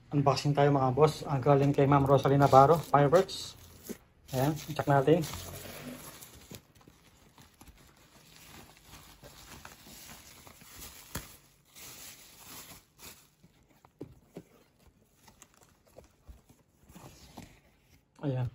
Unboxing tayo mga boss. Galing kay Ma'am Rosalie Navarro, Fireworks. Ayan, check natin. Ayan.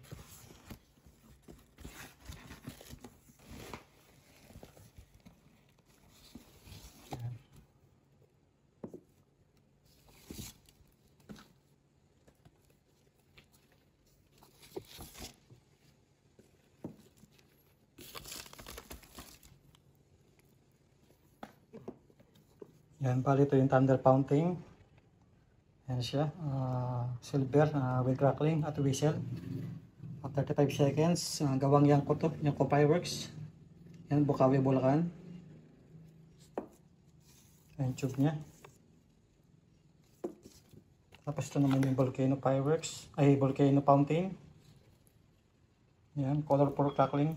Yan, bali ito yung Thunder Fountain. Yan siya. Silver with crackling at whistle. 35 seconds. Gawang yang ko to. Yung Fireworks. Yan, Bukawi, Bulacan. Yan, tube niya. Tapos ito naman yung Volcano Fireworks. Ay, Volcano Fountain. Yan, colorful crackling.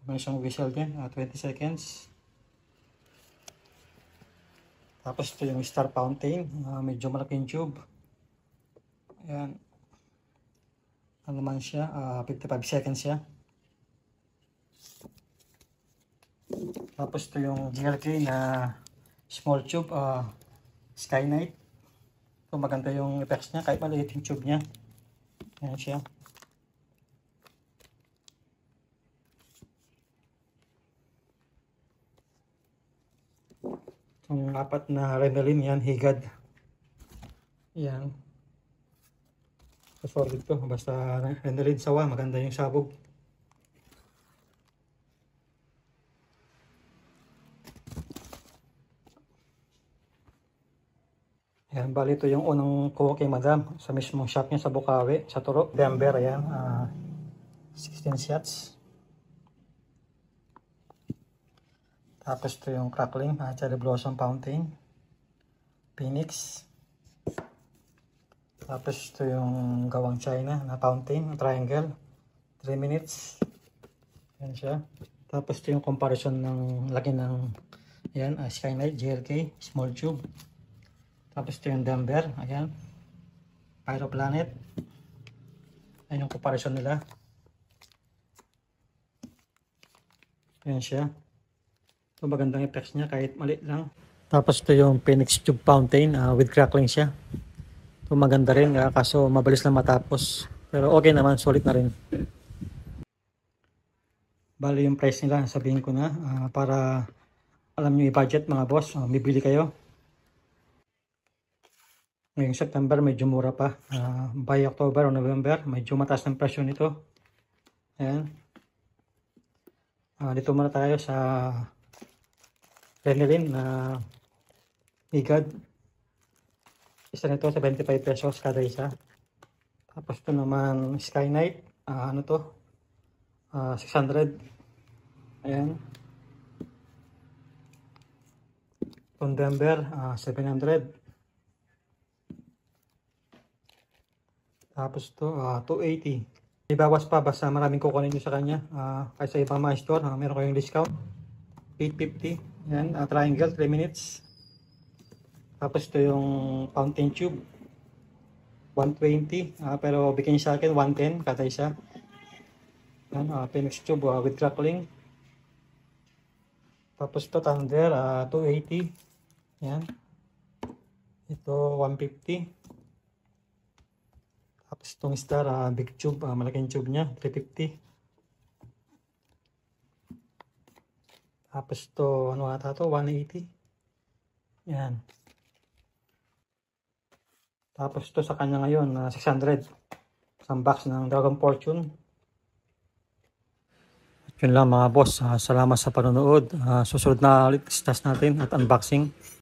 May isang whistle din. 20 seconds. Tapos ito yung Star Fountain, medyo malaking tube. Ayan. Ano naman siya, 55 seconds siya. Tapos ito yung GLK na small tube, Sky Knight. So maganda yung effects niya kahit maliit yung tube niya. Ayan siya. Yung apat na Renelin, yan, higad. Yan. So, solid to. Basta Renelin sawa, maganda yung sabog. Yan, bali ito yung unang kuha kay Madam sa mismong shop niya sa Bukawi, sa Turo. Denver, yan. 16 shots. Tapos ito yung crackling, Cherry Blossom Fountain, Phoenix. Tapos ito yung gawang China na fountain, triangle, 3 minutes. Yan siya. Tapos ito yung comparison ng laki ng yan, Sky Knight, GLK, small tube. Tapos ito yung Denver, ayan, Pyro Planet. Ayan yung comparison nila. Ayan siya. So magandang effects niya kahit maliit lang. Tapos ito yung Phoenix Tube Fountain with crackling siya. So maganda rin kaso mabilis lang matapos. Pero okay naman, solid na rin. Bali yung price nila, sabihin ko na para alam nyo i-budget mga boss, bibili kayo. Ngayong September medyo mura pa. By October o November medyo mataas ng presyo nito. Ayan. Dito muna tayo sa Renelin na higad. Isa nito 75 pesos kada isa. Tapos ito naman Sky Knight, ano to, 600. Ayan. Itong Denver, 700. Tapos ito 280. Ibawas pa basta maraming kukunin nyo sa kanya. Kaysa ibang mga store, meron kayong discount. 850. Yan, triangle, 3 minutes. Tapos ito yung fountain tube, 120. Pero bigyan sa akin 110 kada isa. Yan, Phoenix tube with crackling. Tapos ito Thunder, 280. Yan. Ito 150. Tapos itong Star, big tube, malaking tube niya, 350. Tapos ito, ano ata ito, 180. Yan. Tapos ito sa kanya ngayon, 600. Isang box ng Dragon Fortune. At yun lang mga boss, salamat sa panonood. Susunod na ulit test natin at unboxing.